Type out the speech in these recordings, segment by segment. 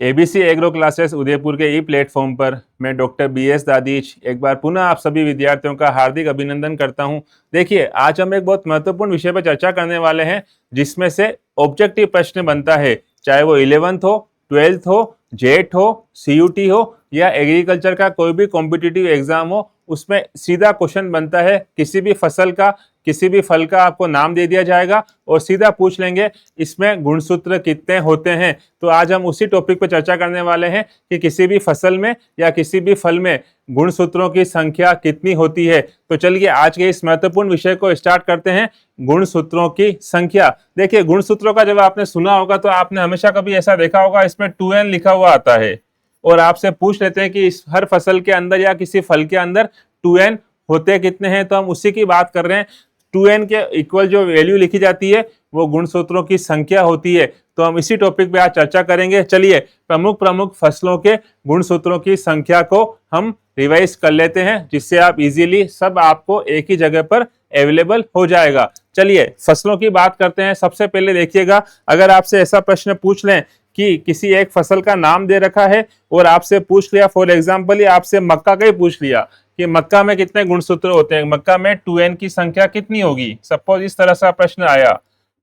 ABC agro classes Udaipur के ई platform पर मैं डॉक्टर BS दादीच एक बार पुनः आप सभी विद्यार्थियों का हार्दिक अभिनंदन करता हूं। देखिए, आज हम एक बहुत महत्वपूर्ण विषय पर चर्चा करने वाले हैं, जिसमें से ऑब्जेक्टिव प्रश्न बनता है, चाहे वो 11th हो, 12th हो, जेट हो, CUT हो या एग्रीकल्चर का कोई भी कॉम्पिटिटिव एग्जाम हो। उसमें सीधा क्वेश्चन बनता है, किसी भी फसल का, किसी भी फल का आपको नाम दे दिया जाएगा और सीधा पूछ लेंगे इसमें गुणसूत्र कितने होते हैं। तो आज हम उसी टॉपिक पर चर्चा करने वाले हैं कि किसी भी फसल में या किसी भी फल में गुणसूत्रों की संख्या कितनी होती है। तो चलिए आज के इस महत्वपूर्ण विषय को स्टार्ट करते हैं, गुणसूत्रों की संख्या। देखिए, गुणसूत्रों का जब आपने सुना होगा तो आपने हमेशा कभी ऐसा देखा होगा, इसमें 2n लिखा हुआ आता है और आपसे पूछ लेते हैं कि इस हर फसल के अंदर या किसी फल के अंदर 2n होते कितने हैं। तो हम उसी की बात कर रहे हैं। 2n के इक्वल जो वैल्यू लिखी जाती है वो गुणसूत्रों की संख्या होती है। तो हम इसी टॉपिक पे आज चर्चा करेंगे। चलिए प्रमुख फसलों के गुणसूत्रों की संख्या को हम रिवाइज कर लेते हैं, जिससे आप इजीली सब आपको एक ही जगह पर अवेलेबल हो जाएगा। चलिए फसलों की बात करते हैं। सबसे पहले देखिएगा, अगर आपसे ऐसा प्रश्न पूछ लें कि किसी एक फसल का नाम दे रखा है और आपसे पूछ लिया, फॉर एग्जाम्पल आपसे मक्का का ही पूछ लिया कि मक्का में कितने गुणसूत्र होते हैं, मक्का में 2n की संख्या कितनी होगी। सपोज इस तरह से प्रश्न आया,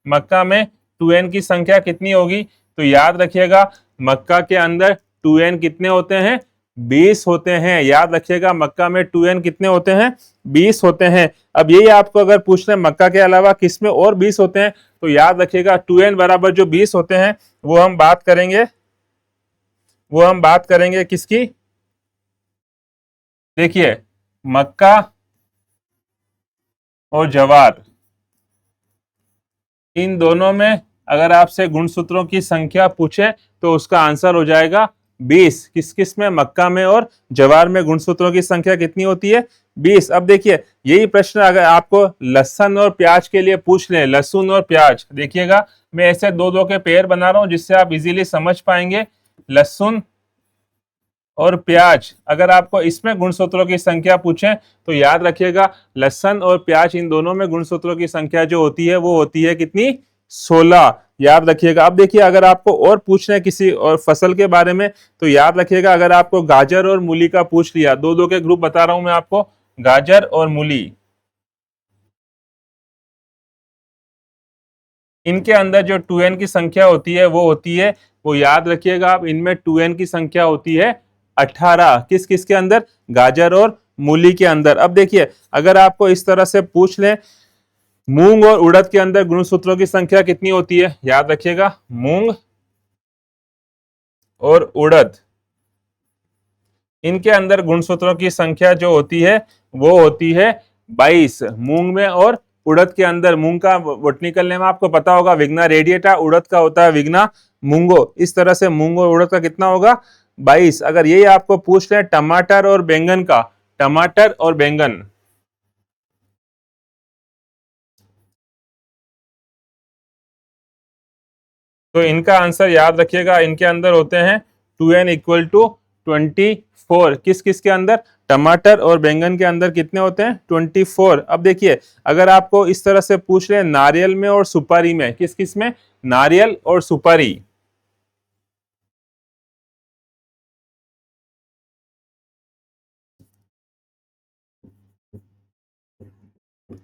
मक्का में 2n की संख्या कितनी होगी। तो याद रखिएगा, मक्का के अंदर 2n कितने होते हैं, 20 होते हैं। याद रखिएगा, मक्का में 2n कितने होते हैं, 20 होते हैं। अब यही आपको अगर पूछ लें मक्का के अलावा किसमें और 20 होते हैं, तो याद रखिएगा 2n बराबर जो 20 होते हैं वो हम बात करेंगे किसकी। देखिए, मक्का और जवार, इन दोनों में अगर आपसे गुणसूत्रों की संख्या पूछे तो उसका आंसर हो जाएगा 20। किस किस में, मक्का में और जवार में गुणसूत्रों की संख्या कितनी होती है, 20। अब देखिए, यही प्रश्न अगर आपको लहसुन और प्याज के लिए पूछ लें, लहसुन और प्याज, देखिएगा मैं ऐसे दो दो के पेयर बना रहा हूं जिससे आप इजीली समझ पाएंगे। लहसुन और प्याज, अगर आपको इसमें गुणसूत्रों की संख्या पूछें तो याद रखिएगा, लहसुन और प्याज इन दोनों में गुणसूत्रों की संख्या जो होती है वो होती है कितनी, 16। याद रखिएगा। अब देखिए, अगर आपको और पूछना है किसी और फसल के बारे में तो याद रखिएगा, अगर आपको गाजर और मूली का पूछ लिया, दो दो के ग्रुप बता रहा हूं मैं आपको, गाजर और मूली, इनके अंदर जो 2n की संख्या होती है वो होती है, वो याद रखिएगा आप, इनमें 2n की संख्या होती है 18। किस किस के अंदर, गाजर और मूली के अंदर। अब देखिए, अगर आपको इस तरह से पूछ लें मूंग और उड़द के अंदर गुणसूत्रों की संख्या कितनी होती है, याद रखिएगा मूंग और उड़द, इनके अंदर गुणसूत्रों की संख्या जो होती है वो होती है 22। मूंग में और उड़द के अंदर, मूंग का बोटनिकल नेम आपको पता होगा विग्ना रेडिएटा, उड़द का होता है विग्ना मूंगो। इस तरह से मूंग और उड़द का कितना होगा, 22। अगर यही आपको पूछ ले टमाटर और बैंगन का, टमाटर और बैंगन, तो इनका आंसर याद रखिएगा, इनके अंदर होते हैं 2n इक्वल टू 24। किस किस के अंदर, टमाटर और बैंगन के अंदर कितने होते हैं, 24। अब देखिए, अगर आपको इस तरह से पूछ रहे नारियल में और सुपारी में, किस किस में, नारियल और सुपारी,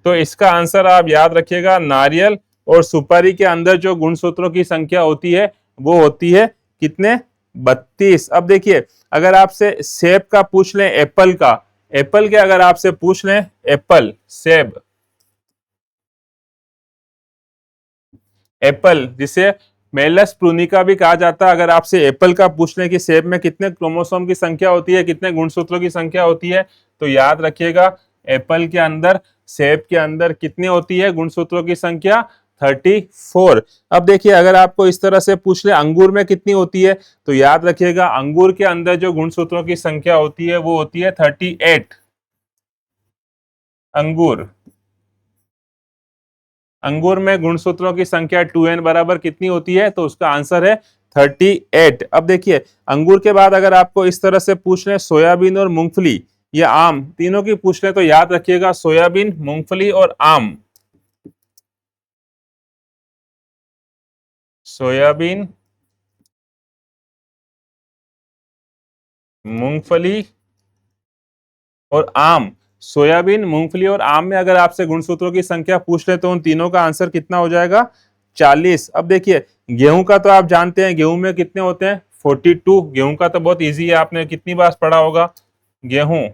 तो इसका आंसर आप याद रखिएगा, नारियल और सुपारी के अंदर जो गुणसूत्रों की संख्या होती है वो होती है कितने, 32। अब देखिए, अगर आपसे सेब का पूछ लें, एप्पल का, एप्पल के अगर आपसे पूछ लें, एप्पल, सेब, एप्पल जिसे मेलस प्रूनिका भी कहा जाता है, अगर आपसे एप्पल का पूछ लें कि सेब में कितने क्रोमोसोम की संख्या होती है, कितने गुणसूत्रों की संख्या होती है, तो याद रखिएगा एप्पल के अंदर, सेब के अंदर कितनी होती है गुणसूत्रों की संख्या, 34। अब देखिए, अगर आपको इस तरह से पूछ ले अंगूर में कितनी होती है, तो याद रखिएगा अंगूर के अंदर जो गुणसूत्रों की संख्या होती है वो होती है 38। अंगूर, अंगूर में गुणसूत्रों की संख्या 2n बराबर कितनी होती है, तो उसका आंसर है 38। अब देखिए, अंगूर के बाद अगर आपको इस तरह से पूछ रहे सोयाबीन और मूंगफली या आम, तीनों की पूछ रहे तो याद रखिएगा सोयाबीन, मूंगफली और आम, सोयाबीन, मूंगफली और आम। सोयाबीन, मूंगफली और आम में अगर आपसे गुणसूत्रों की संख्या पूछ ले तो उन तीनों का आंसर कितना हो जाएगा? 40। अब देखिए गेहूं का तो आप जानते हैं, गेहूं में कितने होते हैं? 42। गेहूं का तो बहुत इजी है, आपने कितनी बार पढ़ा होगा। गेहूं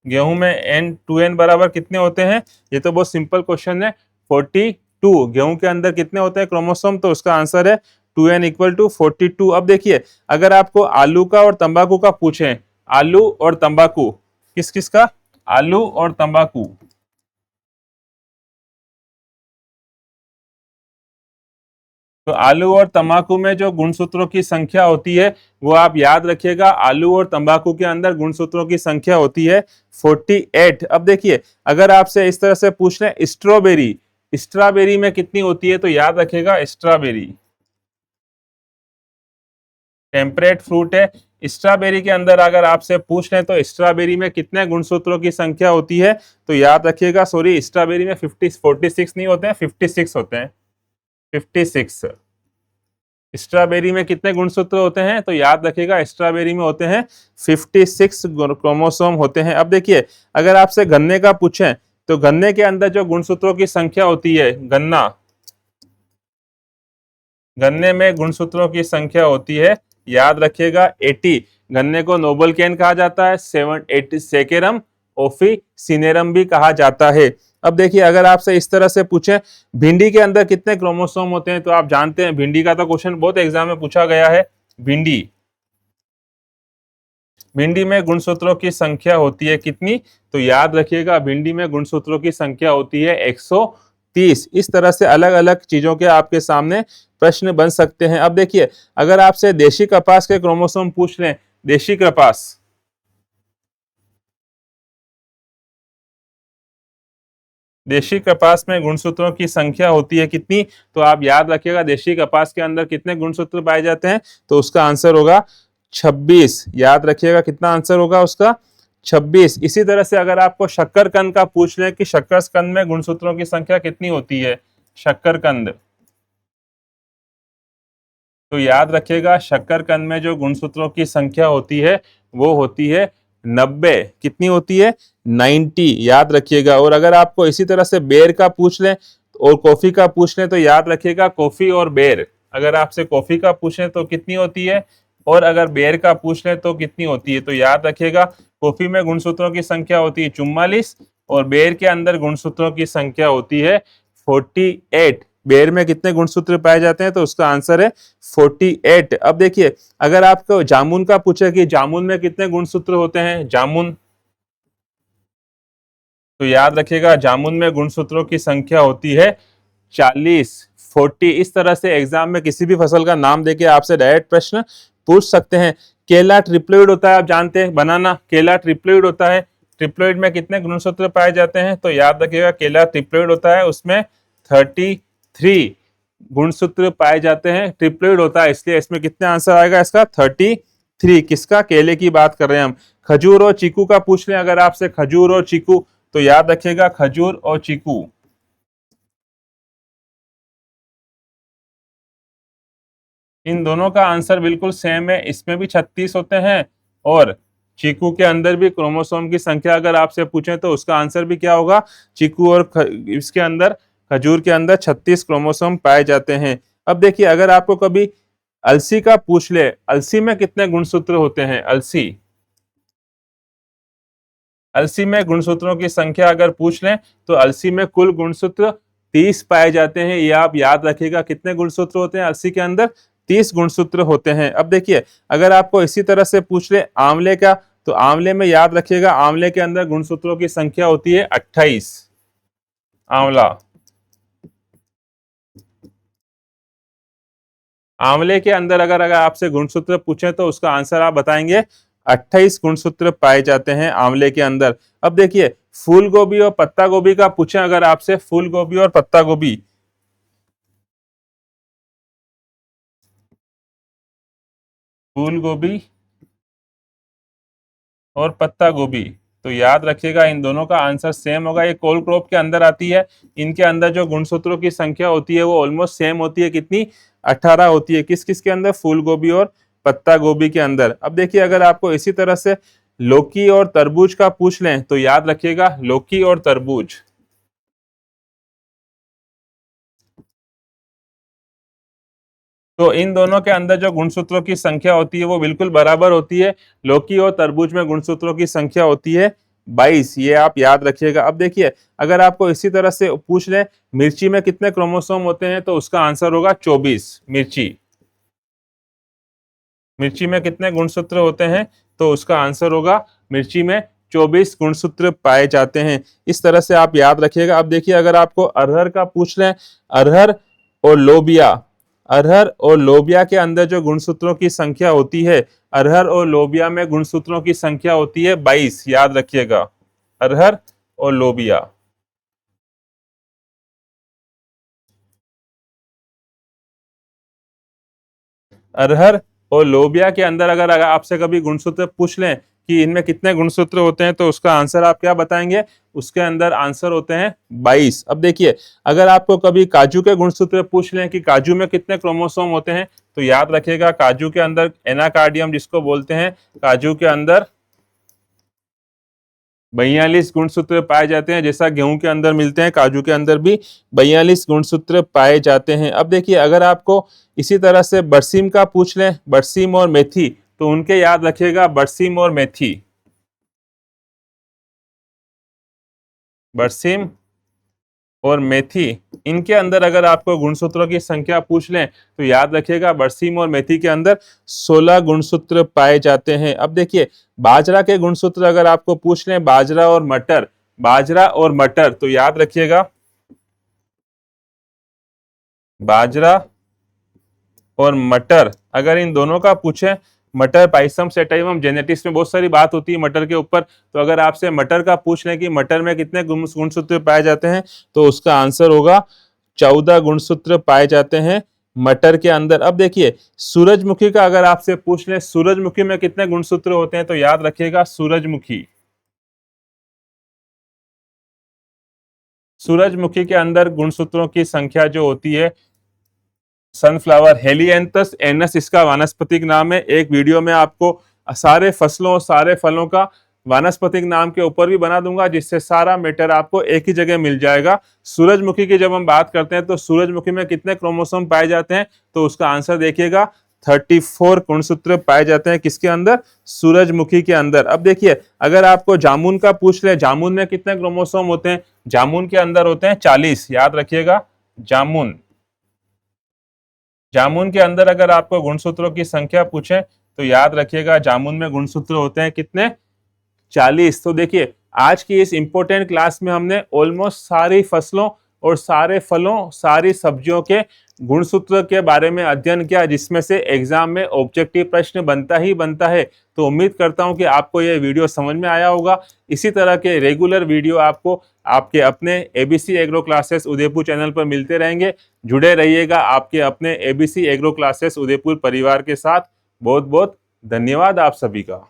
गेहूं में N2N बराबर कितने होते हैं? ये तो बहुत सिंपल क्वेश्चन है, 42। गेहूं के अंदर कितने होते हैं क्रोमोसोम? तो उसका आंसर है 2N इक्वल टू 42। अब देखिए अगर आपको आलू का और तंबाकू का पूछें, आलू और तंबाकू, किस किस का? आलू और तंबाकू। तो आलू और तंबाकू में जो गुणसूत्रों की संख्या होती है वो आप याद रखिएगा, आलू और तंबाकू के अंदर गुणसूत्रों की संख्या होती है 48। अब देखिए अगर आपसे इस तरह से पूछ लें स्ट्रॉबेरी, स्ट्रॉबेरी में कितनी होती है? तो याद रखिएगा स्ट्रॉबेरी टेम्परेट फ्रूट है। स्ट्रॉबेरी के अंदर अगर आपसे पूछ लें तो स्ट्रॉबेरी में कितने गुणसूत्रों की संख्या होती है? तो याद रखिएगा, सॉरी स्ट्रॉबेरी में 46 नहीं होते हैं, 56 होते हैं, 56। स्ट्रॉबेरी में कितने गुणसूत्र होते हैं? तो याद रखिएगा स्ट्रॉबेरी में होते हैं 56 क्रोमोसोम होते हैं। अब देखिए अगर आपसे गन्ने का पूछें तो गन्ने के अंदर जो गुणसूत्रों की संख्या होती है, गन्ने में गुणसूत्रों की संख्या होती है, याद रखिएगा 80। गन्ने को नोबल कैन कहा जाता है, 780 सेकेरम ओफिसिनेरम भी कहा जाता है। अब देखिए अगर आपसे इस तरह से पूछें भिंडी के अंदर कितने क्रोमोसोम होते हैं? तो आप जानते हैं भिंडी का तो क्वेश्चन बहुत एग्जाम में पूछा गया है। भिंडी भिंडी में गुणसूत्रों की संख्या होती है कितनी? तो याद रखिएगा भिंडी में गुणसूत्रों की संख्या होती है 130। इस तरह से अलग अलग चीजों के आपके सामने प्रश्न बन सकते हैं। अब देखिए अगर आपसे देशी कपास के क्रोमोसोम पूछ लें, देशी कपास, देशी कपास में गुणसूत्रों की संख्या होती है कितनी? तो आप याद रखिएगा देशी कपास के अंदर कितने गुणसूत्र पाए जाते हैं? तो उसका आंसर होगा 26। याद रखिएगा कितना आंसर होगा उसका? 26। इसी तरह से अगर आपको शक्करकंद का पूछ लें कि शक्करकंद में गुणसूत्रों की संख्या कितनी होती है, शक्करकंद, तो याद रखिएगा शक्करकंद में जो गुणसूत्रों की संख्या होती है वो होती है 90। कितनी होती है? 90। याद रखिएगा। और अगर आपको इसी तरह से बेर का पूछ लें और कॉफी का पूछ लें तो याद रखिएगा कॉफी और बेर, अगर आपसे कॉफी का पूछें तो कितनी होती है और अगर बेर का पूछ लें तो कितनी होती है? तो याद रखिएगा कॉफी में गुणसूत्रों की संख्या होती है 44 और बेर के अंदर गुणसूत्रों की संख्या होती है 48। बेर में कितने गुणसूत्र पाए जाते हैं? तो उसका आंसर है 48। अब देखिए अगर आपको जामुन का पूछे कि जामुन में कितने गुणसूत्र होते हैं, जामुन, तो याद रखिएगा जामुन में गुणसूत्रों की संख्या होती है 40, 40। इस तरह से एग्जाम में किसी भी फसल का नाम देके आपसे डायरेक्ट प्रश्न पूछ सकते हैं। केला ट्रिप्लोइड होता है, आप जानते हैं, बनाना केला ट्रिप्लोइड होता है। ट्रिप्लोइड में कितने गुणसूत्र पाए जाते हैं? तो याद रखिएगा केला ट्रिप्लोइड होता है, उसमें 33 गुणसूत्र पाए जाते हैं। ट्रिप्लोइड होता है इसलिए इसमें कितने आंसर आएगा इसका? 33। किसका? केले की बात कर रहे हैं हम। खजूर और चीकू का पूछ लें अगर आपसे, खजूर और चीकू, तो याद रखिएगा खजूर और चीकू, इन दोनों का आंसर बिल्कुल सेम है। इसमें भी 36 होते हैं और चीकू के अंदर भी क्रोमोसोम की संख्या अगर आपसे पूछें तो उसका आंसर भी क्या होगा? चीकू और इसके अंदर, खजूर के अंदर 36 क्रोमोसोम पाए जाते हैं। अब देखिए अगर आपको कभी अलसी का पूछ ले, अलसी में कितने गुणसूत्र होते हैं? अलसी, अलसी में गुणसूत्रों की संख्या अगर पूछ लें तो अलसी में कुल गुणसूत्र 30 पाए जाते हैं। ये आप याद रखिएगा कितने गुणसूत्र होते हैं अलसी के अंदर? 30 गुणसूत्र होते हैं। अब देखिए अगर आपको इसी तरह से पूछ ले आंवले का, तो आंवले में याद रखिएगा आंवले के अंदर गुणसूत्रों की संख्या होती है 28। आंवला, आंवले के अंदर अगर आपसे गुणसूत्र पूछे तो उसका आंसर आप बताएंगे 28 गुणसूत्र पाए जाते हैं आंवले के अंदर। अब देखिए फूल गोभी और पत्ता गोभी का पूछे अगर आपसे, फूल गोभी और पत्ता गोभी, फूल गोभी और पत्ता गोभी, तो याद रखिएगा इन दोनों का आंसर सेम होगा। ये कोल क्रॉप के अंदर आती है, इनके अंदर जो गुणसूत्रों की संख्या होती है वो ऑलमोस्ट सेम होती है। कितनी? 18 होती है। किस किस के अंदर? फूल गोभी और पत्ता गोभी के अंदर। अब देखिए अगर आपको इसी तरह से लौकी और तरबूज का पूछ लें तो याद रखिएगा लौकी और तरबूज। तो इन दोनों के अंदर जो गुणसूत्रों की संख्या होती है वो बिल्कुल बराबर होती है। लौकी और तरबूज में गुणसूत्रों की संख्या होती है 22, ये आप याद रखिएगा। अब देखिए अगर आपको इसी तरह से पूछ लें मिर्ची में कितने क्रोमोसोम होते हैं तो उसका आंसर होगा 24। मिर्ची में कितने गुणसूत्र होते हैं तो उसका आंसर होगा मिर्ची में 24 गुणसूत्र पाए जाते हैं। इस तरह से आप याद रखिएगा। अब देखिए अगर आपको अरहर का पूछ लें, अरहर और लोबिया, अरहर और लोबिया के अंदर जो गुणसूत्रों की संख्या होती है, अरहर और लोबिया में गुणसूत्रों की संख्या होती है 22, याद रखिएगा अरहर और लोबिया। अरहर और लोबिया के अंदर अगर आपसे कभी गुणसूत्र पूछ लें कि इनमें कितने गुणसूत्र होते हैं तो उसका आंसर आप क्या बताएंगे, उसके अंदर आंसर होते हैं 22। अब देखिए अगर आपको कभी काजू के गुणसूत्र पूछ लें कि काजू में कितने क्रोमोसोम होते हैं तो याद रखिएगा काजू के अंदर एनाकार्डियम जिसको बोलते हैं, काजू के अंदर 42 गुणसूत्र पाए जाते हैं। जैसा गेहूं के अंदर मिलते हैं काजू के अंदर भी 42 गुणसूत्र पाए जाते हैं। अब देखिए अगर आपको इसी तरह से बरसीम का पूछ लें, बरसीम और मेथी, तो उनके याद रखिएगा बरसीम और मेथी, बरसीम और मेथी, इनके अंदर अगर आपको गुणसूत्रों की संख्या पूछ लें तो याद रखिएगा बरसीम और मेथी के अंदर 16 गुणसूत्र पाए जाते हैं। अब देखिए बाजरा के गुणसूत्र अगर आपको पूछ लें, बाजरा और मटर, बाजरा और मटर, तो याद रखिएगा बाजरा और मटर, अगर इन दोनों का पूछें, मटर पाइसम सेटाइवम जेनेटिक्स में बहुत सारी बात होती है मटर के ऊपर, तो अगर आपसे मटर का पूछ लें कि मटर में कितने गुणसूत्र पाए जाते हैं तो उसका आंसर होगा 14 गुणसूत्र पाए जाते हैं मटर के अंदर। अब देखिए सूरजमुखी का अगर आपसे पूछ लें सूरजमुखी में कितने गुणसूत्र होते हैं तो याद रखिएगा सूरजमुखी, सूरजमुखी के अंदर गुणसूत्रों की संख्या जो होती है, सनफ्लावर हेलियंथस एनस इसका वानस्पतिक नाम है। एक वीडियो में आपको सारे फसलों सारे फलों का वानस्पतिक नाम के ऊपर भी बना दूंगा जिससे सारा मैटर आपको एक ही जगह मिल जाएगा। सूरजमुखी की जब हम बात करते हैं तो सूरजमुखी में कितने क्रोमोसोम पाए जाते हैं तो उसका आंसर देखिएगा 34 गुणसूत्र पाए जाते हैं किसके अंदर, सूरजमुखी के अंदर। अब देखिए अगर आपको जामुन का पूछ ले, जामुन में कितने क्रोमोसोम होते हैं, जामुन के अंदर होते हैं 40, याद रखिएगा जामुन, जामुन के अंदर अगर आपको गुणसूत्रों की संख्या पूछे तो याद रखिएगा जामुन में गुणसूत्र होते हैं कितने, 40। तो देखिए आज की इस इंपॉर्टेंट क्लास में हमने ऑलमोस्ट सारी फसलों और सारे फलों सारी सब्जियों के गुणसूत्र के बारे में अध्ययन किया जिसमें से एग्जाम में ऑब्जेक्टिव प्रश्न बनता ही बनता है। तो उम्मीद करता हूं कि आपको ये वीडियो समझ में आया होगा। इसी तरह के रेगुलर वीडियो आपको आपके अपने ABC agro classes Udaipur channel पर मिलते रहेंगे। जुड़े रहिएगा आपके अपने एबीसी एग्रो क्लासेस उदयपुर परिवार के साथ। बहुत बहुत धन्यवाद आप सभी का।